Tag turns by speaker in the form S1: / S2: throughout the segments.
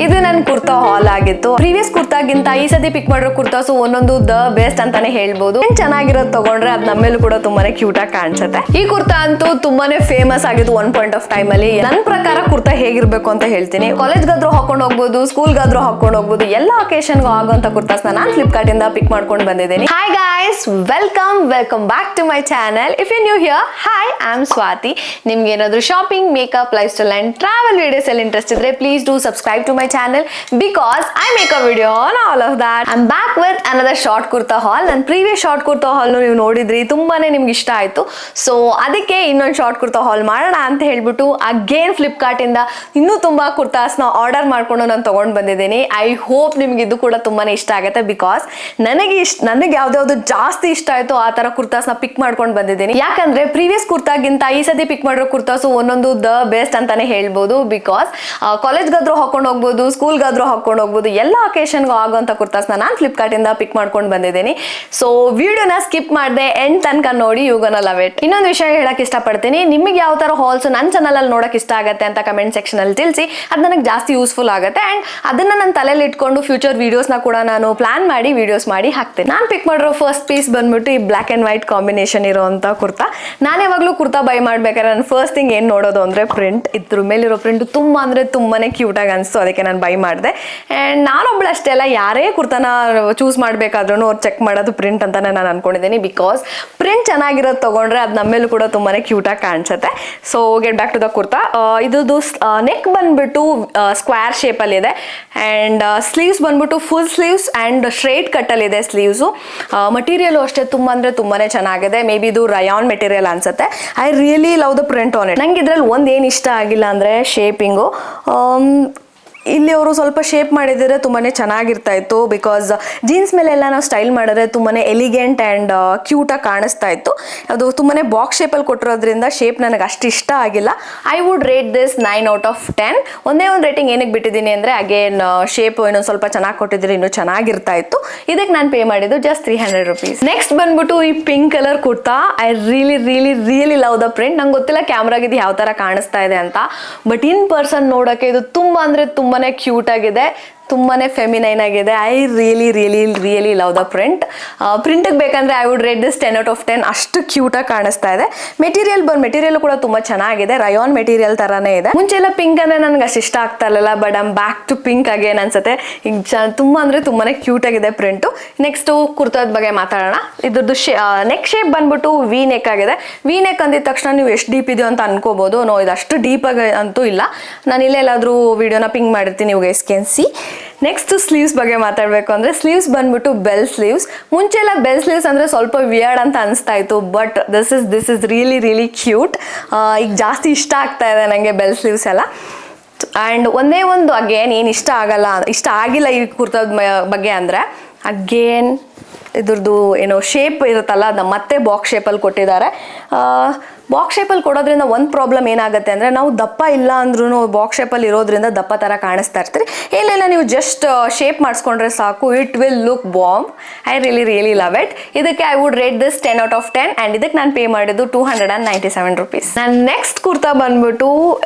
S1: ಇದು ನನ್ನ ಕುರ್ತಾ ಹಾಲ್ ಆಗಿತ್ತು. ಪ್ರೀವಿಯಸ್ ಕುರ್ತಾಗಿಂತ ಈ ಸತಿ ಪಿಕ್ ಮಾಡಿರೋ ಕುರ್ತಾಸು ಒಂದೊಂದು ದ ಬೆಸ್ಟ್ ಅಂತಾನೆ ಹೇಳ್ಬೋದು. ಚೆನ್ನಾಗಿರೋದು ತಗೊಂಡ್ರೆ ಅದ್ ನಮ್ಮೇಲೂ ಕೂಡ ತುಂಬಾನೇ ಕ್ಯೂಟ್ ಆಗಿ ಕಾಣಿಸುತ್ತೆ. ಈ ಕುರ್ತಾ ಅಂತೂ ತುಂಬಾನೇ ಫೇಮಸ್ ಆಗಿತ್ತು ಒನ್ ಪಾಯಿಂಟ್ ಆಫ್ ಟೈಮ್ ಅಲ್ಲಿ. ನನ್ನ ಪ್ರಕಾರ ಕುರ್ತಾ ಹೇಗಿರ್ಬೇಕು ಅಂತ ಹೇಳ್ತೀನಿ. ಕಾಲೇಜ್ಗಾದ್ರೂ ಹಾಕೊಂಡು ಹೋಗ್ಬೋದು, ಸ್ಕೂಲ್ಗಾದ್ರೂ ಹಾಕೊಂಡು ಹೋಗ್ಬೋದು, ಎಲ್ಲ ಒಕೇಶನ್ಗೂ ಆಗುವಂತ ಕುರ್ತಾಸ್ ನಾನು ಫ್ಲಿಪ್ಕಾರ್ಟ್ ಇಂದ ಪಿಕ್ ಮಾಡ್ಕೊಂಡು ಬಂದಿದ್ದೀನಿ. Hi guys, welcome back to my channel. If you new here, hi, I am Swati. ನಿಮ್ಗೆ ಏನಾದ್ರು shopping, makeup, lifestyle and travel videos ಅಲ್ಲಿ ಇಂಟ್ರೆಸ್ಟ್ ಇದ್ರೆ please do subscribe to my channel because I make a video on all of that. I am back with another short kurta haul. ನನ್ನ previous short kurta ಹಾಲ್ ನೀವು ನೋಡಿದ್ರಿ, ತುಂಬಾನೇ ನಿಮ್ಗೆ ಇಷ್ಟ ಆಯ್ತು. So ಅದಕ್ಕೆ ಇನ್ನೊಂದು ಶಾರ್ಟ್ ಕುರ್ತಾ ಹಾಲ್ ಮಾಡೋಣ ಅಂತ ಹೇಳ್ಬಿಟ್ಟು ಅಗೇನ್ ಫ್ಲಿಪ್ಕಾರ್ಟ್ ಇಂದ ಇನ್ನೂ ತುಂಬಾ ಕುರ್ತಾಸ್ನ ಆರ್ಡರ್ ಮಾಡ್ಕೊಂಡು ನಾನು ತಗೊಂಡ್ ಬಂದಿದ್ದೀನಿ. ಐ ಹೋಪ್ ನಿಮ್ಗೆ ಇದು ಕೂಡ ತುಂಬಾನೇ ಇಷ್ಟ ಆಗುತ್ತೆ ಬಿಕಾಸ್ ನನಗೆ ಯಾವ್ದಾವ್ದು ಜಾಸ್ತಿ ಇಷ್ಟ ಆಯ್ತು ಆ ತರ ಕುರ್ತಾಸ್ನ ಪಿಕ್ ಮಾಡ್ಕೊಂಡು ಬಂದಿದ್ದೀನಿ. ಯಾಕಂದ್ರೆ ಪ್ರೀವಿಯಸ್ ಕುರ್ತಾಗಿಂತ ಈ ಸತಿ ಪಿಕ್ ಮಾಡಿರೋ ಕುರ್ತಾಸು ಒಂದೊಂದು ದ ಬೆಸ್ಟ್ ಅಂತಾನೆ ಹೇಳ್ಬೋದು. ಬಿಕಾಸ್ ಕಾಲೇಜ್ಗಾದ್ರೂ ಹಾಕೊಂಡು ಹೋಗ್ಬೋದು, ಸ್ಕೂಲ್ಗಾದ್ರೂ ಹಾಕೊಂಡು ಹೋಗ್ಬೋದು, ಎಲ್ಲ ಒಕೇಶನ್ಗೂ ಆಗುವಂತ ಕುರ್ತಾಸ್ನ ನಾನು ಫ್ಲಿಪ್ಕಾರ್ಟ್ ಇಂದ ಪಿಕ್ ಮಾಡ್ಕೊಂಡು ಬಂದಿದ್ದೀನಿ. ಸೊ ವಿಡಿಯೋನ ಸ್ಕಿಪ್ ಮಾಡದೆ ಎಂಡ್ ತನಕ ನೋಡಿ, ಯು ಗೋನಾ ಲವ್ ಇಟ್. ಇನ್ನೊಂದು ವಿಷಯ ಹೇಳಕ್ ಇಷ್ಟಪಡ್ತೀನಿ, ನಿಮಗೆ ಯಾವ ತರ ಹಾಲ್ಸ್ ನನ್ನ ಚಾನಲ್ ಅಲ್ಲಿ ನೋಡಕ್ ಇಷ್ಟ ಆಗುತ್ತೆ ಅಂತ ಕಮೆಂಟ್ ಸೆಕ್ಷನ್ ಅಲ್ಲಿ ತಿಳಿಸಿ. ಅದು ನನಗೆ ಜಾಸ್ತಿ ಯೂಸ್ಫುಲ್ ಆಗುತ್ತೆ ಅಂಡ್ ಅದನ್ನ ನನ್ನ ತಲೆಯಲ್ಲಿ ಇಟ್ಕೊಂಡು ಫ್ಯೂಚರ್ ವಿಡಿಯೋಸ್ನ ಕೂಡ ನಾನು ಪ್ಲಾನ್ ಮಾಡಿ ವಿಡಿಯೋಸ್ ಮಾಡಿ ಹಾಕ್ತೇನೆ. ನಾನು ಪಿಕ್ ಮಾಡಿರೋ ಫಸ್ಟ್ ಪೀಸ್ ಬಂದ್ಬಿಟ್ಟು ಈ ಬ್ಲಾಕ್ ಅಂಡ್ ವೈಟ್ ಕಾಂಬಿನೇಷನ್ ಇರುವಂತ ಕುರ್ತಾ. ನಾನು ಯಾವಾಗಲೂ ಕುರ್ತಾ ಬೈ ಮಾಡ್ಬೇಕಾದ್ರೆ ನಾನು ಫಸ್ಟ್ ಥಿಂಗ್ ಏನ್ ನೋಡೋದು ಅಂದ್ರೆ ಪ್ರಿಂಟ್. ಇದ್ರ ಮೇಲಿರೋ ಪ್ರಿಂಟ್ ತುಂಬಾ ಅಂದ್ರೆ ತುಂಬಾನೇ ಕ್ಯೂಟ್ ಆಗಿ ಅನಿಸ್ತು, ಅದಕ್ಕೆ ನಾನು ಬೈ ಮಾಡಿದೆ. ಅಂಡ್ ನಾನೊಬ್ಳು ಅಷ್ಟೇ ಅಲ್ಲ, ಯಾರೇ ಕುರ್ತಾನ ಚೂಸ್ ಮಾಡ್ಬೇಕಾದ್ರೂ ಅವ್ರು ಚೆಕ್ ಮಾಡೋದು ಪ್ರಿಂಟ್ ಅಂತಾನೆ ನಾನು ಅನ್ಕೊಂಡಿದ್ದೀನಿ. ಬಿಕಾಸ್ ಪ್ರಿಂಟ್ ಚೆನ್ನಾಗಿರೋದು ತಗೊಂಡ್ರೆ ಅದು ನಮ್ಮೇಲೂ ಕೂಡ ತುಂಬಾನೇ ಕ್ಯೂಟ್ ಆಗಿ ಕಾಣಿಸುತ್ತೆ. So get back to the kurta. ಇದ್ರದ್ದು ನೆಕ್ ಬಂದ್ಬಿಟ್ಟು ಸ್ಕ್ವೇರ್ ಶೇಪ್ ಅಲ್ಲಿ ಇದೆ ಅಂಡ್ ಸ್ಲೀವ್ಸ್ ಬಂದ್ಬಿಟ್ಟು full sleeves and straight cut ಅಲ್ಲಿ ಇದೆ ಸ್ಲೀವ್ಸು. ಮಟೀರಿಯಲ್ ಅಷ್ಟೇ ತುಂಬಾ ಅಂದ್ರೆ ತುಂಬಾನೇ ಚೆನ್ನಾಗಿದೆ. ಮೇ ಬಿ ಇದು ರಯಾನ್ ಮೆಟೀರಿಯಲ್ ಅನ್ಸುತ್ತೆ. I really love the print on it. ನಂಗೆ ಇದ್ರಲ್ಲಿ ಒಂದೇನು ಇಷ್ಟ ಆಗಿಲ್ಲ ಅಂದ್ರೆ ಶೇಪಿಂಗು. ಇಲ್ಲಿ ಅವರು ಸ್ವಲ್ಪ ಶೇಪ್ ಮಾಡಿದರೆ ತುಂಬಾನೇ ಚೆನ್ನಾಗಿರ್ತಾ ಇತ್ತು. ಬಿಕಾಸ್ ಜೀನ್ಸ್ ಮೇಲೆ ಎಲ್ಲ ನಾವು ಸ್ಟೈಲ್ ಮಾಡಿದ್ರೆ ತುಂಬಾನೇ ಎಲಿಗೆಂಟ್ ಆ್ಯಂಡ್ ಕ್ಯೂಟಾಗಿ ಕಾಣಿಸ್ತಾ ಇತ್ತು. ಅದು ತುಂಬಾನೇ ಬಾಕ್ಸ್ ಶೇಪಲ್ಲಿ ಕೊಟ್ಟಿರೋದ್ರಿಂದ ಶೇಪ್ ನನಗೆ ಅಷ್ಟು ಇಷ್ಟ ಆಗಿಲ್ಲ. I would rate this 9 out of 10. ಒಂದೇ ಒಂದು ರೇಟಿಂಗ್ ಏನಕ್ಕೆ ಬಿಟ್ಟಿದ್ದೀನಿ ಅಂದರೆ ಅಗೇನ್ ಶೇಪ್ ಇನ್ನೊಂದು ಸ್ವಲ್ಪ ಚೆನ್ನಾಗಿ ಕೊಟ್ಟಿದ್ರೆ ಇನ್ನೂ ಚೆನ್ನಾಗಿರ್ತಾ ಇತ್ತು. ಇದಕ್ಕೆ ನಾನು ಪೇ ಮಾಡಿದ್ದು ಜಸ್ಟ್ 300 rupees. ನೆಕ್ಸ್ಟ್ ಬಂದ್ಬಿಟ್ಟು ಈ pink colour kurta. I really love the print. ನಂಗೆ ಗೊತ್ತಿಲ್ಲ ಕ್ಯಾಮ್ರಾಗಿದ್ದು ಯಾವ ಥರ ಕಾಣಿಸ್ತಾ ಇದೆ ಅಂತ, ಬಟ್ ಇನ್ ಪರ್ಸನ್ ನೋಡೋಕ್ಕೆ ಇದು ತುಂಬಾ ಅಂದರೆ ತುಂಬಾನೇ ಕ್ಯೂಟ್ ಆಗಿದೆ, ತುಂಬಾನೇ ಫೆಮಿನೈನ್ ಆಗಿದೆ. I really love the print. ಪ್ರಿಂಟಿಗೆ ಬೇಕಂದ್ರೆ I would rate this 10 out of 10. ಅಷ್ಟು ಕ್ಯೂಟಾಗಿ ಕಾಣಿಸ್ತಾ ಇದೆ. ಮೆಟೀರಿಯಲ್ ಕೂಡ ತುಂಬಾ ಚೆನ್ನಾಗಿದೆ, ರಯಾನ್ ಮೆಟೀರಿಯಲ್ ತರಾನೇ ಇದೆ. ಮುಂಚೆ ಎಲ್ಲ ಪಿಂಕ್ ಅಂದ್ರೆ ನನಗೆ ಅಷ್ಟು ಇಷ್ಟ ಆಗ್ತಾ ಇರಲಿಲ್ಲ, but I'm back to pink again ಅನ್ಸುತ್ತೆ. ಈಗ ತುಂಬಾ ಅಂದ್ರೆ ತುಂಬಾನೇ ಕ್ಯೂಟ್ ಆಗಿದೆ ಪ್ರಿಂಟು. ನೆಕ್ಸ್ಟ್ ಕುರ್ತಾದ ಬಗ್ಗೆ ಮಾತಾಡೋಣ. ಇದ್ರದ್ದು ನೆಕ್ ಶೇಪ್ ಬಂದ್ಬಿಟ್ಟು ವಿ ನೆಕ್ ಆಗಿದೆ. ವಿ ನೆಕ್ ಅಂದಿದ ತಕ್ಷಣ ನೀವು ಎಷ್ಟು ಡೀಪ್ ಇದೆಯೋ ಅಂತ ಅನ್ಕೋಬಹುದು. ನೋ, ಇದು ಅಷ್ಟು ಡೀಪ್ ಆಗಿ ಅಂತೂ ಇಲ್ಲ. ನಾನು ಇಲ್ಲೆಲ್ಲಾದ್ರೂ ವಿಡಿಯೋನ ಪಿಂಕ್ ಮಾಡಿರ್ತೀನಿ, ನೀವು guys can see. Next sleeves ಬಗ್ಗೆ ಮಾತಾಡಬೇಕು ಅಂದರೆ ಸ್ಲೀವ್ಸ್ ಬಂದ್ಬಿಟ್ಟು ಬೆಲ್ ಸ್ಲೀವ್ಸ್. ಮುಂಚೆಲ್ಲ ಬೆಲ್ ಸ್ಲೀವ್ಸ್ ಅಂದರೆ ಸ್ವಲ್ಪ ವಿಯರ್ಡ್ ಅಂತ ಅನಿಸ್ತಾ ಇತ್ತು, but this is really cute. ಈಗ ಜಾಸ್ತಿ ಇಷ್ಟ ಆಗ್ತಾ ಇದೆ ನನಗೆ ಬೆಲ್ ಸ್ಲೀವ್ಸ್ ಎಲ್ಲ. ಆ್ಯಂಡ್ ಒಂದೇ ಒಂದು ಅಗೇನ್ ಏನು ಇಷ್ಟ ಆಗಿಲ್ಲ ಈ ಕುರ್ತಾದ ಬಗ್ಗೆ ಅಂದರೆ ಅಗೇನ್ ಇದ್ರದ್ದು ಏನೋ ಶೇಪ್ ಇರುತ್ತಲ್ಲ, ಅದು ಮತ್ತೆ ಬಾಕ್ಸ್ ಶೇಪಲ್ಲಿ ಕೊಟ್ಟಿದ್ದಾರೆ. ಬಾಕ್ಸ್ ಶೇಪಲ್ಲಿ ಕೊಡೋದ್ರಿಂದ ಒಂದು ಪ್ರಾಬ್ಲಮ್ ಏನಾಗುತ್ತೆ ಅಂದರೆ ನಾವು ದಪ್ಪ ಇಲ್ಲ ಅಂದ್ರೂ ಬಾಕ್ಸ್ ಶೇಪಲ್ಲಿ ಇರೋದ್ರಿಂದ ದಪ್ಪ ಥರ ಕಾಣಿಸ್ತಾ ಇರ್ತೀರಿ. ಇಲ್ಲ ನೀವು ಜಸ್ಟ್ ಶೇಪ್ ಮಾಡಿಸ್ಕೊಂಡ್ರೆ ಸಾಕು, it will look bomb. I really love it. ಇದಕ್ಕೆ I would rate this 10 out of 10 and ಇದಕ್ಕೆ ನಾನು ಪೇ ಮಾಡಿದ್ದು 297 rupees. ನಾನು ನೆಕ್ಸ್ಟ್ ಕುರ್ತಾ ಬಂದ್ಬಿಟ್ಟು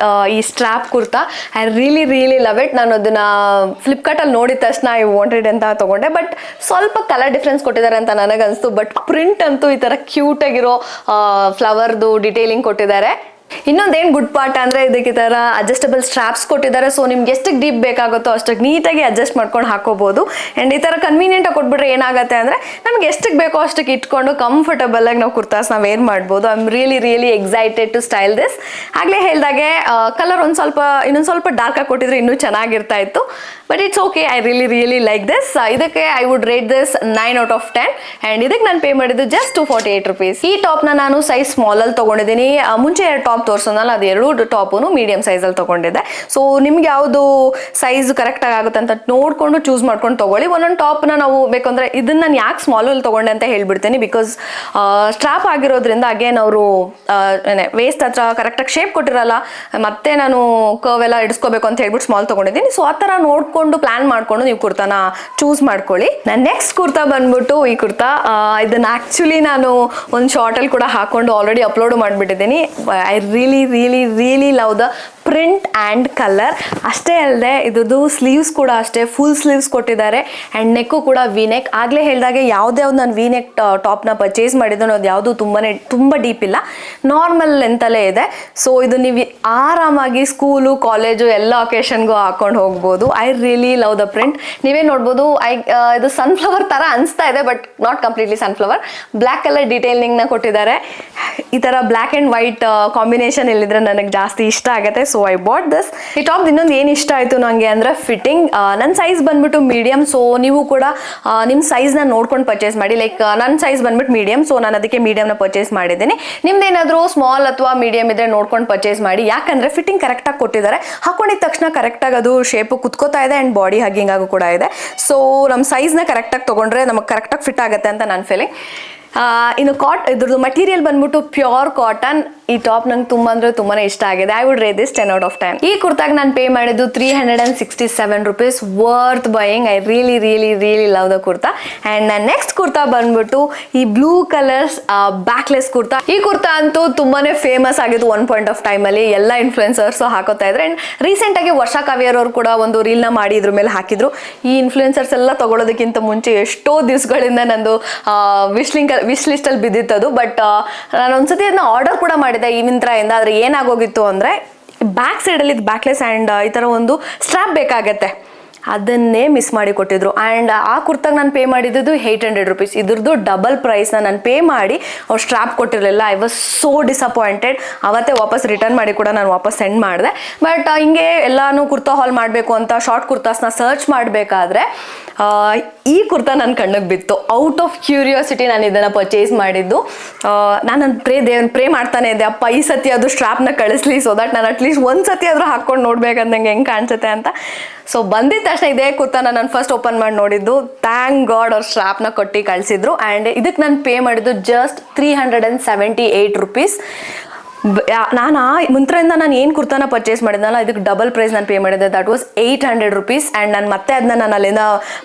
S1: ಈ strap kurta. I really love it. ನಾನು ಅದನ್ನು ಫ್ಲಿಪ್ಕಾರ್ಟಲ್ಲಿ ನೋಡಿದ ತಕ್ಷಣ ಐ ವಾಂಟೆಡ್ ಅಂತ ತೊಗೊಂಡೆ, ಬಟ್ ಸ್ವಲ್ಪ ಕಲರ್ ಡಿಫ್ರೆನ್ಸ್ ಕೊಟ್ಟಿದ್ದಾರೆ ಅಂತ ನನಗನ್ನಿಸ್ತು. ಬಟ್ ಪ್ರಿಂಟ್ ಅಂತೂ ಈ ಥರ ಕ್ಯೂಟಾಗಿರೋ ಫ್ಲವರ್ದು ಡಿಟೇಲಿಂಗ್ ಕೊಟ್ಟಿದ್ದಾರೆ. ಇನ್ನೊಂದೇನು ಗುಡ್ ಪಾರ್ಟ್ ಅಂದರೆ ಇದಕ್ಕೆ ಈ ಥರ ಅಡ್ಜಸ್ಟಬಲ್ ಸ್ಟ್ರಾಪ್ಸ್ ಕೊಟ್ಟಿದ್ದಾರೆ. ಸೊ ನಿಮ್ಗೆ ಎಷ್ಟಕ್ಕೆ ಡೀಪ್ ಬೇಕಾಗುತ್ತೋ ಅಷ್ಟಕ್ಕೆ ನೀಟಾಗಿ ಅಡ್ಜಸ್ಟ್ ಮಾಡ್ಕೊಂಡು ಹಾಕೋಬಹುದು. ಆ್ಯಂಡ್ ಈ ಥರ ಕನ್ವೀನಿಯೆಂಟಾಗಿ ಕೊಟ್ಬಿಟ್ರೆ ಏನಾಗುತ್ತೆ ಅಂದರೆ ನಮ್ಗೆ ಎಷ್ಟಕ್ಕೆ ಬೇಕೋ ಅಷ್ಟಕ್ಕೆ ಇಟ್ಕೊಂಡು ಕಂಫರ್ಟಬಲ್ ಆಗಿ ನಾವು ಕುರ್ತಾಸ್ನ ವೇರ್ ಮಾಡ್ಬೋದು. I am really excited to style this. ಆಗಲೇ ಹೇಳಿದಾಗೆ ಕಲರ್ ಇನ್ನೊಂದು ಸ್ವಲ್ಪ ಡಾರ್ಕ್ ಆಗಿ ಕೊಟ್ಟಿದ್ರೆ ಇನ್ನೂ ಚೆನ್ನಾಗಿರ್ತಾ ಇತ್ತು, but it's okay. I really like this. ಇದಕ್ಕೆ I would rate this 9 out of 10 and ಇದಕ್ಕೆ ನಾನು ಪೇ ಮಾಡಿದ್ದು ಜಸ್ಟ್ 248 rupees. ಈ ಟಾಪ್ನ ನಾನು ಸೈಜ್ ಸ್ಮಾಲಲ್ಲಿ ತೊಗೊಂಡಿದ್ದೀನಿ. ಮುಂಚೆ ಟಾಪ್ ತೋರಿಸೋನಲ್ಲ, ಅದು 2 ಟಾಪು ಮೀಡಿಯಂ ಸೈಜಲ್ಲಿ ತೊಗೊಂಡಿದ್ದೆ. ಸೊ ನಿಮ್ಗೆ ಯಾವುದು ಸೈಜ್ ಕರೆಕ್ಟಾಗಿ ಆಗುತ್ತೆ ಅಂತ ನೋಡಿಕೊಂಡು ಚೂಸ್ ಮಾಡ್ಕೊಂಡು ತೊಗೊಳ್ಳಿ. ಒಂದೊಂದು ಟಾಪ್ನ ನಾವು ಬೇಕಂದ್ರೆ ಇದನ್ನ ನಾನು ಯಾಕೆ ಸ್ಮಾಲಲ್ಲಿ ತೊಗೊಂಡೆ ಅಂತ ಹೇಳ್ಬಿಡ್ತೀನಿ. ಬಿಕಾಸ್ ಸ್ಟ್ರಾಪ್ ಆಗಿರೋದ್ರಿಂದ ಅಗೇನ್ ಅವರು ವೇಸ್ಟ್ ಹತ್ರ ಕರೆಕ್ಟಾಗಿ ಶೇಪ್ ಕೊಟ್ಟಿರಲ್ಲ, ಮತ್ತೆ ನಾನು ಕರ್ವ್ ಎಲ್ಲ ಇಡಿಸ್ಕೋಬೇಕು ಅಂತ ಹೇಳ್ಬಿಟ್ಟು ಸ್ಮಾಲ್ ತೊಗೊಂಡಿದ್ದೀನಿ. ಸೊ ಆ ಥರ ನೋಡಿಕೊಂಡು ಪ್ಲಾನ್ ಮಾಡಿಕೊಂಡು ನೀವು ಕುರ್ತಾನ ಚೂಸ್ ಮಾಡ್ಕೊಳ್ಳಿ. ನಾನು ನೆಕ್ಸ್ಟ್ ಕುರ್ತಾ ಬಂದ್ಬಿಟ್ಟು ಈ ಕುರ್ತಾ. ಇದನ್ನ ಆ್ಯಕ್ಚುಲಿ ನಾನು ಒಂದು ಶಾರ್ಟಲ್ಲಿ ಕೂಡ ಹಾಕೊಂಡು ಆಲ್ರೆಡಿ ಅಪ್ಲೋಡ್ ಮಾಡಿಬಿಟ್ಟಿದ್ದೀನಿ. I really love the print and colour. ಅಷ್ಟೇ ಅಲ್ಲದೆ ಇದ್ರದ್ದು ಸ್ಲೀವ್ಸ್ ಕೂಡ ಅಷ್ಟೇ ಫುಲ್ ಸ್ಲೀವ್ಸ್ ಕೊಟ್ಟಿದ್ದಾರೆ ಆ್ಯಂಡ್ ನೆಕ್ಕು ಕೂಡ ವಿ ನೆಕ್. ಆಗಲೇ ಹೇಳಿದಾಗೆ ಯಾವುದೇ ಒಂದು ನಾನು ವಿ ನೆಕ್ ಟಾಪ್ನ ಪರ್ಚೇಸ್ ಮಾಡಿದ್ದು ಅದು ಯಾವುದು ತುಂಬ ಡೀಪ್ ಇಲ್ಲ, ನಾರ್ಮಲ್ ಲೆಂತಲ್ಲೇ ಇದೆ. ಸೊ ಇದು ನೀವು ಆರಾಮಾಗಿ ಸ್ಕೂಲು ಕಾಲೇಜು ಎಲ್ಲ ಒಕೇಶನ್ಗೂ ಹಾಕೊಂಡು ಹೋಗ್ಬೋದು. I really love the print. ನೀವೇ ನೋಡ್ಬೋದು, ಇದು ಸನ್ಫ್ಲವರ್ ಥರ ಅನಿಸ್ತಾ ಇದೆ, but not completely sunflower. Black colour ಡಿಟೇಲಿಂಗ್ನ ಕೊಟ್ಟಿದ್ದಾರೆ. ಈ ಥರ ಬ್ಲ್ಯಾಕ್ ಆ್ಯಂಡ್ ವೈಟ್ ಕಾಂಬಿನೇಷನ್ ಇಲ್ಲಿದ್ರೆ ನನಗೆ ಜಾಸ್ತಿ ಇಷ್ಟ ಆಗುತ್ತೆ. So I bought this. ಈ ಟಾಪ್ ಇನ್ನೊಂದು ಏನು ಇಷ್ಟ ಆಯಿತು ನನಗೆ ಅಂದರೆ ಫಿಟ್ಟಿಂಗ್. ನನ್ನ ಸೈಜ್ ಬಂದ್ಬಿಟ್ಟು ಮೀಡಿಯಮ್. ಸೊ ನೀವು ಕೂಡ ನಿಮ್ಮ ಸೈಜ್ನ ನೋಡ್ಕೊಂಡು ಪರ್ಚೇಸ್ ಮಾಡಿ. ಲೈಕ್ ನನ್ನ ಸೈಜ್ ಬಂದ್ಬಿಟ್ಟು ಮೀಡಿಯಮ್, ಸೊ ನಾನು ಅದಕ್ಕೆ ಮೀಡಿಯಮ್ನ ಪರ್ಚೇಸ್ ಮಾಡಿದ್ದೀನಿ. ನಿಮ್ದೇನಾದರೂ ಸ್ಮಾಲ್ ಅಥವಾ ಮೀಡಿಯಮ್ ಇದ್ರೆ ನೋಡ್ಕೊಂಡು ಪರ್ಚೇಸ್ ಮಾಡಿ. ಯಾಕಂದರೆ ಫಿಟ್ಟಿಂಗ್ ಕರೆಕ್ಟಾಗಿ ಕೊಟ್ಟಿದ್ದಾರೆ. ಹಾಕೊಂಡಿದ ತಕ್ಷಣ ಕರೆಕ್ಟಾಗಿ ಅದು ಶೇಪು ಕುತ್ಕೋತಾ ಇದೆ ಆ್ಯಂಡ್ ಬಾಡಿ ಹಗ್ಗಿಂಗ್ ಆಗು ಕೂಡ ಇದೆ. ಸೊ ನಮ್ಮ ಸೈಜ್ನ ಕರೆಕ್ಟಾಗಿ ತೊಗೊಂಡ್ರೆ ನಮಗೆ ಕರೆಕ್ಟಾಗಿ ಫಿಟ್ ಆಗುತ್ತೆ ಅಂತ ನನ್ನ ಫೀಲಿಂಗ್. ಇನ್ನು ಇದ್ರದ್ದು ಮಟೀರಿಯಲ್ ಬಂದ್ಬಿಟ್ಟು ಪ್ಯೂರ್ ಕಾಟನ್. ಈ ಟಾಪ್ ನಂಗೆ ತುಂಬ ಅಂದರೆ ತುಂಬಾ ಇಷ್ಟ ಆಗಿದೆ. I would rate this 10 out of 10. ಈ ಕುರ್ತಾಗ ನಾನು ಪೇ ಮಾಡಿದ್ದು 367 rupees. Worth buying. I really love the kurta. And ನನ್ನ ನೆಕ್ಸ್ಟ್ ಕುರ್ತಾ ಬಂದ್ಬಿಟ್ಟು ಈ ಬ್ಲೂ ಕಲರ್ಸ್ ಬ್ಯಾಕ್ಲೆಸ್ ಕುರ್ತಾ. ಈ ಕುರ್ತಾ ಅಂತೂ ತುಂಬಾ ಫೇಮಸ್ ಆಗಿತ್ತು ಒನ್ ಪಾಯಿಂಟ್ ಆಫ್ ಟೈಮಲ್ಲಿ. ಎಲ್ಲ ಇನ್ಫ್ಲುಯೆನ್ಸರ್ಸು ಹಾಕೋತಾ ಇದ್ರೆ. ಆ್ಯಂಡ್ ರೀಸೆಂಟಾಗಿ ವರ್ಷಾ ಕಾವ್ಯರ್ ಅವರು ಕೂಡ ಒಂದು ರೀಲ್ನ ಮಾಡಿ ಇದ್ರ ಮೇಲೆ ಹಾಕಿದ್ರು. ಈ ಇನ್ಫ್ಲುಯೆನ್ಸರ್ಸ್ ಎಲ್ಲ ತಗೊಳ್ಳೋದಕ್ಕಿಂತ ಮುಂಚೆ ಎಷ್ಟೋ ದಿವಸಗಳಿಂದ ನಂದು ವಿಶ್ ಲಿಸ್ಟಲ್ಲಿ ಬಿದ್ದಿತ್ತದು. ಬಟ್ ನಾನು ಒಂದ್ಸತಿ ಅದನ್ನ ಆರ್ಡರ್ ಕೂಡ ಮಾಡಿದ್ದೆ ಈ ಮಿಂತ್ರಾಯಿಂದ. ಆದರೆ ಏನಾಗೋಗಿತ್ತು ಅಂದರೆ ಬ್ಯಾಕ್ ಸೈಡಲ್ಲಿ ಇದು ಬ್ಯಾಕ್ಲೆಸ್ ಆ್ಯಂಡ್ ಈ ಥರ ಒಂದು ಸ್ಟ್ರಾಪ್ ಬೇಕಾಗತ್ತೆ, ಅದನ್ನೇ ಮಿಸ್ ಮಾಡಿ ಕೊಟ್ಟಿದ್ರು. ಆ್ಯಂಡ್ ಆ ಕುರ್ತಾಗ ನಾನು ಪೇ ಮಾಡಿದ್ದು 800 rupees. ಇದ್ರದ್ದು ಡಬಲ್ ಪ್ರೈಸ್ನ ನಾನು ಪೇ ಮಾಡಿ ಅವ್ರು ಸ್ಟ್ರಾಪ್ ಕೊಟ್ಟಿರಲಿಲ್ಲ. I was so disappointed. ಅವತ್ತೇ ವಾಪಸ್ ರಿಟರ್ನ್ ಮಾಡಿ ಕೂಡ ನಾನು ವಾಪಸ್ ಸೆಂಡ್ ಮಾಡಿದೆ. ಬಟ್ ಹಿಂಗೆ ಎಲ್ಲಾನು ಕುರ್ತಾ ಹಾಲ್ ಮಾಡಬೇಕು ಅಂತ ಶಾರ್ಟ್ ಕುರ್ತಾಸ್ನ ಸರ್ಚ್ ಮಾಡಬೇಕಾದ್ರೆ ಈ ಕುರ್ತಾ ನನ್ನ ಕಣ್ಣಿಗೆ ಬಿತ್ತು. ಔಟ್ ಆಫ್ ಕ್ಯೂರಿಯಾಸಿಟಿ ನಾನು ಇದನ್ನು ಪರ್ಚೇಸ್ ಮಾಡಿದ್ದು. ನಾನು ಪ್ರೇ ಮಾಡ್ತಾನೆ ಇದ್ದೆ, ಅಪ್ಪ ಈ ಸತಿ ಅದು ಸ್ಟ್ರಾಪ್ನ ಕಳಿಸ್ಲಿ, ಸೊ ದಟ್ ನಾನು ಅಟ್ಲೀಸ್ಟ್ ಒಂದು ಸತಿ ಆದರೂ ಹಾಕ್ಕೊಂಡು ನೋಡ್ಬೇಕಂದಂಗೆ ಹೆಂಗೆ ಕಾಣಿಸುತ್ತೆ ಅಂತ. ಸೊ ಬಂದಿದ್ದ ತಕ್ಷಣ ಇದೇ ಕುರ್ತಾನ ನಾನು ಫಸ್ಟ್ ಓಪನ್ ಮಾಡಿ ನೋಡಿದ್ದು. ಥ್ಯಾಂಕ್ ಗಾಡ್ ಅವ್ರು ಸ್ಟ್ರಾಪ್ನ ಕೊಟ್ಟು ಕಳಿಸಿದ್ರು. ಆ್ಯಂಡ್ ಇದಕ್ಕೆ ನಾನು ಪೇ ಮಾಡಿದ್ದು ಜಸ್ಟ್ 378 rupees. ನಾನು ಮುಂತ್ರದಿಂದ ನಾನು ಏನು ಕುರ್ತಾನ ಪರ್ಚೇಸ್ ಮಾಡಿದ್ನಲ್ಲ ಇದಕ್ಕೆ ಡಬಲ್ ಪ್ರೈಸ್ ನಾನು ಪೇ ಮಾಡಿದ್ದೆ. That was 800 rupees. ಆ್ಯಂಡ್ ನಾನು ಮತ್ತೆ ಅದನ್ನ ನಾನು ಅಲ್ಲಿಂದ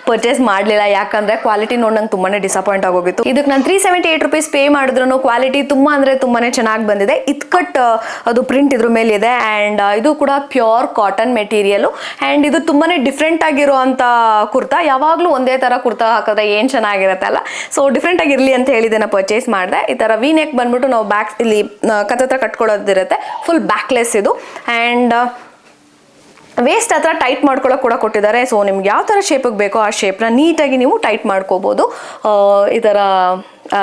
S1: ಪರ್ಚೇಸ್ ಮಾಡಲಿಲ್ಲ. ಯಾಕಂದರೆ ಕ್ವಾಲಿಟಿ ನೋಡಿ ನಂಗೆ ತುಂಬಾ ಡಿಸಪಾಯಿಂಟ್ ಆಗೋಗಿತ್ತು. ಇದಕ್ಕೆ ನಾನು 378 rupees ಪೇ ಮಾಡಿದ್ರು ಕ್ವಾಲಿಟಿ ತುಂಬ ಅಂದರೆ ತುಂಬಾ ಚೆನ್ನಾಗಿ ಬಂದಿದೆ. ಇತ್ಕಟ್ ಅದು ಪ್ರಿಂಟ್ ಇದ್ರ ಮೇಲೆ ಇದೆ. ಆ್ಯಂಡ್ ಇದು ಕೂಡ ಪ್ಯೂರ್ ಕಾಟನ್ ಮೆಟೀರಿಯಲು. ಆ್ಯಂಡ್ ಇದು ತುಂಬಾ ಡಿಫ್ರೆಂಟ್ ಆಗಿರುವಂಥ ಕುರ್ತಾ. ಯಾವಾಗಲೂ ಒಂದೇ ಥರ ಕುರ್ತಾ ಹಾಕಿದ್ರೆ ಏನು ಚೆನ್ನಾಗಿರುತ್ತೆ ಅಲ್ಲ. ಸೊ ಡಿಫ್ರೆಂಟ್ ಆಗಿರಲಿ ಅಂತ ಹೇಳಿದೆ ನಾನು ಪರ್ಚೇಸ್ ಮಾಡಿದೆ. ಈ ಥರ ವಿ ನೆಕ್ ಬಂದ್ಬಿಟ್ಟು ನಾವು ಬ್ಯಾಕ್ ಇಲ್ಲಿ ಕತ್ತತ್ರ ಕಟ್ಕೊಳ್ಳೋದಿರುತ್ತೆ. ಫುಲ್ ಬ್ಯಾಕ್ಲೆಸ್ ಇದು. ಆ್ಯಂಡ್ ವೇಸ್ಟ್ ಹತ್ರ ಟೈಟ್ ಮಾಡ್ಕೊಳ್ಳೋಕೆ ಕೂಡ ಕೊಟ್ಟಿದ್ದಾರೆ. ಸೊ ನಿಮ್ಗೆ ಯಾವ ಥರ ಶೇಪಿಗೆ ಬೇಕೋ ಆ ಶೇಪ್ನ ನೀಟಾಗಿ ನೀವು ಟೈಟ್ ಮಾಡ್ಕೋಬೋದು. ಈ ಥರ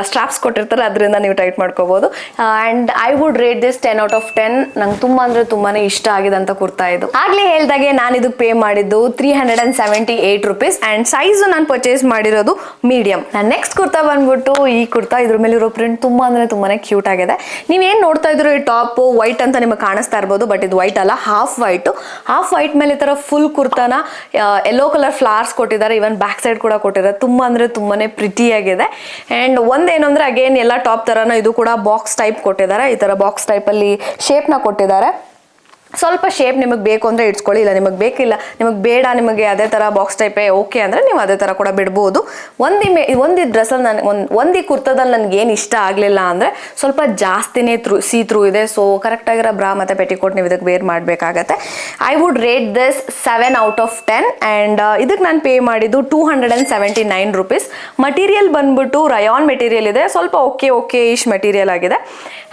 S1: ಸ್ಟ್ರಾಪ್ಸ್ ಕೊಟ್ಟಿರ್ತಾರೆ, ಅದರಿಂದ ನೀವು ಟೈಟ್ ಮಾಡ್ಕೋಬೋದು. And I would rate this 10 out of 10. ನಂಗೆ ತುಂಬ ಅಂದರೆ ತುಂಬಾ ಇಷ್ಟ ಆಗಿದಂಥ ಕುರ್ತಾ ಇದು. ಆಗಲೇ ಹೇಳಿದಾಗೆ ನಾನು ಇದಕ್ಕೆ ಪೇ ಮಾಡಿದ್ದು 378 rupees. ಆ್ಯಂಡ್ ಸೈಜು ನಾನು ಪರ್ಚೇಸ್ ಮಾಡಿರೋದು ಮೀಡಿಯಮ್. ನಾನು ನೆಕ್ಸ್ಟ್ ಕುರ್ತಾ ಬಂದ್ಬಿಟ್ಟು ಈ ಕುರ್ತಾ. ಇದ್ರ ಮೇಲೆ ಇರೋ ಪ್ರಿಂಟ್ ತುಂಬ ಅಂದರೆ ತುಂಬಾ ಕ್ಯೂಟ್ ಆಗಿದೆ. ನೀವೇನು ನೋಡ್ತಾ ಇದ್ರು ಈ ಟಾಪು ವೈಟ್ ಅಂತ ನಿಮಗೆ ಕಾಣಿಸ್ತಾ ಇರ್ಬೋದು, ಬಟ್ ಇದು ವೈಟ್ ಅಲ್ಲ, ಹಾಫ್ ವೈಟ್ ಮೇಲೆ ಈ ಥರ ಫುಲ್ ಕುರ್ತಾನ ಯೆಲ್ಲೋ ಕಲರ್ ಫ್ಲವರ್ಸ್ ಕೊಟ್ಟಿದ್ದಾರೆ. ಇವನ್ ಬ್ಯಾಕ್ ಸೈಡ್ ಕೂಡ ಕೊಟ್ಟಿದ್ದಾರೆ. ತುಂಬ ಅಂದರೆ ತುಂಬಾ ಪ್ರಿಟಿಯಾಗಿದೆ. ಆ್ಯಂಡ್ ಒಂದೇನು ಅಂದರೆ ಅಗೇನ್ ಎಲ್ಲ ಟಾಪ್ ಥರನ ಇದು ಕೂಡ ಬಾಕ್ಸ್ ಟೈಪ್ ಕೊಟ್ಟಿದ್ದಾರೆ. ಈ ಥರ ಬಾಕ್ಸ್ ಟೈಪಲ್ಲಿ ಶೇಪ್ನ ಕೊಟ್ಟಿದ್ದಾರೆ. ಸ್ವಲ್ಪ ಶೇಪ್ ನಿಮಗೆ ಬೇಕು ಅಂದರೆ ಇಡ್ಸ್ಕೊಳ್ಳಿ, ಇಲ್ಲ ನಿಮಗೆ ಬೇಕಿಲ್ಲ, ನಿಮಗೆ ಬೇಡ, ನಿಮಗೆ ಅದೇ ಥರ ಬಾಕ್ಸ್ ಟೈಪೇ ಓಕೆ ಅಂದರೆ ನೀವು ಅದೇ ಥರ ಕೂಡ ಬಿಡ್ಬೋದು. ಒಂದು ಡ್ರೆಸ್ಸಲ್ಲಿ ಒಂದು ಕುರ್ತದಲ್ಲಿ ನನಗೆ ಏನು ಇಷ್ಟ ಆಗಲಿಲ್ಲ ಅಂದರೆ ಸ್ವಲ್ಪ ಜಾಸ್ತಿನೇ ಸೀ ಥ್ರೂ ಇದೆ. ಸೊ ಕರೆಕ್ಟಾಗಿರೋ ಬ್ರಾ ಮತ್ತು ಪೆಟಿಕೋಟ್ ನೀವು ಇದಕ್ಕೆ ವೇರ್ ಮಾಡಬೇಕಾಗತ್ತೆ. I would rate this 7 out of 10. And ಇದಕ್ಕೆ ನಾನು ಪೇ ಮಾಡಿದ್ದು 279 rupees. ಮಟೀರಿಯಲ್ ಬಂದ್ಬಿಟ್ಟು ರಯಾನ್ ಮೆಟೀರಿಯಲ್ ಇದೆ. ಸ್ವಲ್ಪ ಓಕೆ ಇಶ್ ಮೆಟೀರಿಯಲ್ ಆಗಿದೆ.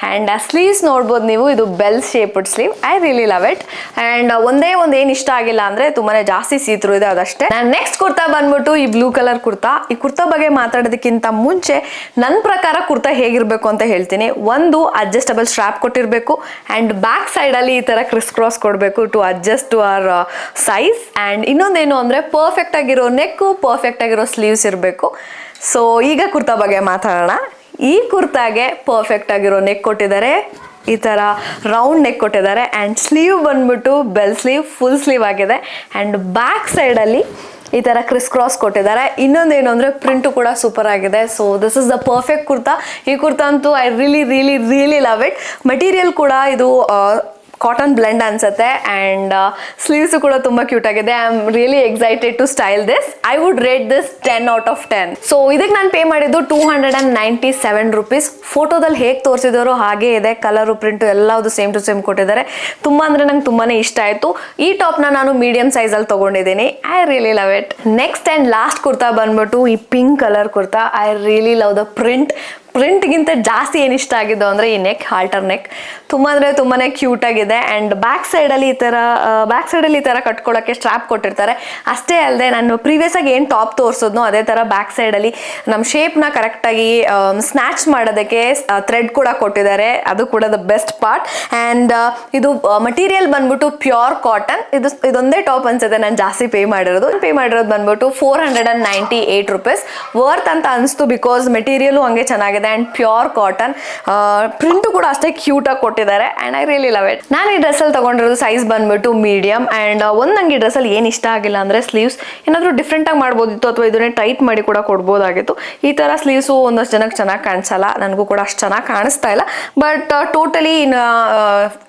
S1: ಆ್ಯಂಡ್ ಸ್ಲೀವ್ಸ್ ನೋಡ್ಬೋದು ನೀವು, ಇದು bell shaped sleeve. I really love it. And ಒಂದೇ ಏನು ಇಷ್ಟ ಆಗಿಲ್ಲ ಅಂದರೆ ತುಂಬಾ ಜಾಸ್ತಿ ಸೀತ್ರು ಇದೆ, ಅದಷ್ಟೇ. ನಾನು ನೆಕ್ಸ್ಟ್ ಕುರ್ತಾ ಬಂದ್ಬಿಟ್ಟು ಈ ಬ್ಲೂ ಕಲರ್ ಕುರ್ತಾ. ಈ ಕುರ್ತಾ ಬಗ್ಗೆ ಮಾತಾಡೋದಕ್ಕಿಂತ ಮುಂಚೆ ನನ್ನ ಪ್ರಕಾರ ಕುರ್ತಾ ಹೇಗಿರಬೇಕು ಅಂತ ಹೇಳ್ತೀನಿ. ಒಂದು ಅಡ್ಜಸ್ಟಬಲ್ ಸ್ಟ್ರಾಪ್ ಕೊಟ್ಟಿರಬೇಕು. ಆ್ಯಂಡ್ ಬ್ಯಾಕ್ ಸೈಡಲ್ಲಿ ಈ ಥರ ಕ್ರಾಸ್ ಕೊಡಬೇಕು to adjust to our size. And ಇನ್ನೊಂದೇನು ಅಂದರೆ ಪರ್ಫೆಕ್ಟ್ ಆಗಿರೋ ನೆಕ್ಕು, ಪರ್ಫೆಕ್ಟ್ ಆಗಿರೋ ಸ್ಲೀವ್ಸ್ ಇರಬೇಕು. ಸೊ ಈಗ ಕುರ್ತಾ ಬಗ್ಗೆ ಮಾತಾಡೋಣ. ಈ ಕುರ್ತಾಗೆ ಪರ್ಫೆಕ್ಟ್ ಆಗಿರೋ ನೆಕ್ ಕೊಟ್ಟಿದ್ದಾರೆ. ಈ ಥರ ರೌಂಡ್ ನೆಕ್ ಕೊಟ್ಟಿದ್ದಾರೆ. ಆ್ಯಂಡ್ ಸ್ಲೀವ್ ಬಂದ್ಬಿಟ್ಟು ಬೆಲ್ ಸ್ಲೀವ್, ಫುಲ್ ಸ್ಲೀವ್ ಆಗಿದೆ. ಆ್ಯಂಡ್ ಬ್ಯಾಕ್ ಸೈಡಲ್ಲಿ ಈ ಥರ ಕ್ರಾಸ್ ಕೊಟ್ಟಿದ್ದಾರೆ. ಇನ್ನೊಂದೇನು ಅಂದರೆ ಪ್ರಿಂಟು ಕೂಡ ಸೂಪರ್ ಆಗಿದೆ. So this is the perfect kurta. ಈ ಕುರ್ತಾ ಅಂತೂ I really love it. Material ಕೂಡ ಇದು ಕಾಟನ್ ಬ್ಲೆಂಡ್ ಅನ್ಸುತ್ತೆ ಆ್ಯಂಡ್ ಸ್ಲೀವ್ಸ್ ಕೂಡ ತುಂಬ ಕ್ಯೂಟ್ ಆಗಿದೆ. I am really excited to style this. I would rate this 10 out of 10. So ಇದಕ್ಕೆ ನಾನು ಪೇ ಮಾಡಿದ್ದು 297 rupees. ಫೋಟೋದಲ್ಲಿ ಹೇಗೆ ತೋರಿಸಿದಾರೋ ಹಾಗೆ ಇದೆ, ಕಲರು ಪ್ರಿಂಟು ಎಲ್ಲದು ಸೇಮ್ ಟು ಸೇಮ್ ಕೊಟ್ಟಿದ್ದಾರೆ. ತುಂಬ ಅಂದರೆ ನಂಗೆ ತುಂಬಾ ಇಷ್ಟ ಆಯಿತು. ಈ ಟಾಪ್ನ ನಾನು ಮೀಡಿಯಂ ಸೈಜಲ್ಲಿ ತೊಗೊಂಡಿದ್ದೀನಿ. I really love it. Next and last kurta ಬಂದ್ಬಿಟ್ಟು ಈ pink colour kurta. I really love the ಪ್ರಿಂಟ್ಗಿಂತ ಜಾಸ್ತಿ ಏನು ಇಷ್ಟ ಆಗಿದ್ದು ಅಂದರೆ ಈ ನೆಕ್, ಹಾಲ್ಟರ್ ನೆಕ್ ತುಂಬ ಅಂದರೆ ತುಂಬಾ ಕ್ಯೂಟ್ ಆಗಿದೆ. ಆ್ಯಂಡ್ ಬ್ಯಾಕ್ ಸೈಡಲ್ಲಿ ಈ ಥರ ಕಟ್ಕೊಳ್ಳೋಕ್ಕೆ ಸ್ಟ್ರ್ಯಾಪ್ ಕೊಟ್ಟಿರ್ತಾರೆ. ಅಷ್ಟೇ ಅಲ್ಲದೆ ನಾನು ಪ್ರೀವಿಯಸ್ ಆಗಿ ಏನು ಟಾಪ್ ತೋರಿಸೋದ್ನೋ ಅದೇ ಥರ ಬ್ಯಾಕ್ ಸೈಡಲ್ಲಿ ನಮ್ಮ ಶೇಪ್ನ ಕರೆಕ್ಟಾಗಿ ಸ್ನ್ಯಾಚ್ ಮಾಡೋದಕ್ಕೆ ಥ್ರೆಡ್ ಕೂಡ ಕೊಟ್ಟಿದ್ದಾರೆ. ಅದು ಕೂಡ ದ ಬೆಸ್ಟ್ ಪಾರ್ಟ್. ಆ್ಯಂಡ್ ಇದು ಮಟೀರಿಯಲ್ ಬಂದ್ಬಿಟ್ಟು ಪ್ಯೂರ್ ಕಾಟನ್. ಇದೊಂದೇ ಟಾಪ್ ಅನ್ಸುತ್ತೆ ನಾನು ಜಾಸ್ತಿ ಪೇ ಮಾಡಿರೋದು ಬಂದ್ಬಿಟ್ಟು 498 rupees. ವರ್ತ್ ಅಂತ ಅನಿಸ್ತು ಬಿಕಾಸ್ ಮೆಟೀರಿಯಲು ಹಂಗೆ ಚೆನ್ನಾಗಿದೆ ಆ್ಯಂಡ್ ಪ್ಯೂರ್ ಕಾಟನ್. ಪ್ರಿಂಟು ಕೂಡ ಅಷ್ಟೇ ಕ್ಯೂಟಾಗಿ ಕೊಟ್ಟಿದ್ದಾರೆ and I really love it. ನಾನು ಈ ಡ್ರೆಸ್ಸಲ್ಲಿ ತೊಗೊಂಡಿರೋದು ಸೈಜ್ ಬಂದ್ಬಿಟ್ಟು ಮೀಡಿಯಮ್. ಆ್ಯಂಡ್ ನಂಗೆ ಈ ಡ್ರೆಸ್ಸಲ್ಲಿ ಏನು ಇಷ್ಟ ಆಗಿಲ್ಲ ಅಂದರೆ ಸ್ಲೀವ್ಸ್ ಏನಾದರೂ ಡಿಫ್ರೆಂಟಾಗಿ ಮಾಡ್ಬೋದಿತ್ತು ಅಥವಾ ಇದನ್ನೇ ಟೈಟ್ ಮಾಡಿ ಕೂಡ ಕೊಡ್ಬೋದಾಗಿತ್ತು. ಈ ಥರ ಸ್ಲೀವ್ಸು ಒಂದಷ್ಟು ಜನಕ್ಕೆ ಚೆನ್ನಾಗಿ ಕಾಣಿಸಲ್ಲ, ನನಗೂ ಕೂಡ ಅಷ್ಟು ಚೆನ್ನಾಗಿ ಕಾಣಿಸ್ತಾ ಇಲ್ಲ. ಬಟ್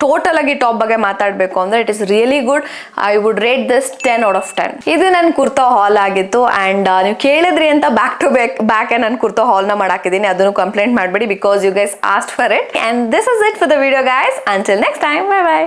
S1: ಟೋಟಲ್ ಆಗಿ ಟಾಪ್ ಬಗ್ಗೆ ಮಾತಾಡಬೇಕು ಅಂದರೆ it is really good. I would rate this 10 out of 10. ಇದು ನನ್ನ ಕುರ್ತಾ ಹಾಲ್ ಆಗಿತ್ತು. ಆ್ಯಂಡ್ ನೀವು ಕೇಳಿದ್ರಿ ಅಂತ ಬ್ಯಾಕ್ ಟು ಬ್ಯಾಕ್ ನಾನು ಕುರ್ತಾ ಹಾಲ್ನ ಮಾಡಾಕಿದ್ದೀನಿ. ಅದನ್ನು ಕಂಪ್ಲೇಂಟ್ ಮಾಡಬೇಡಿ because you guys asked for it. And this is it for the video guys. Until next time, bye by.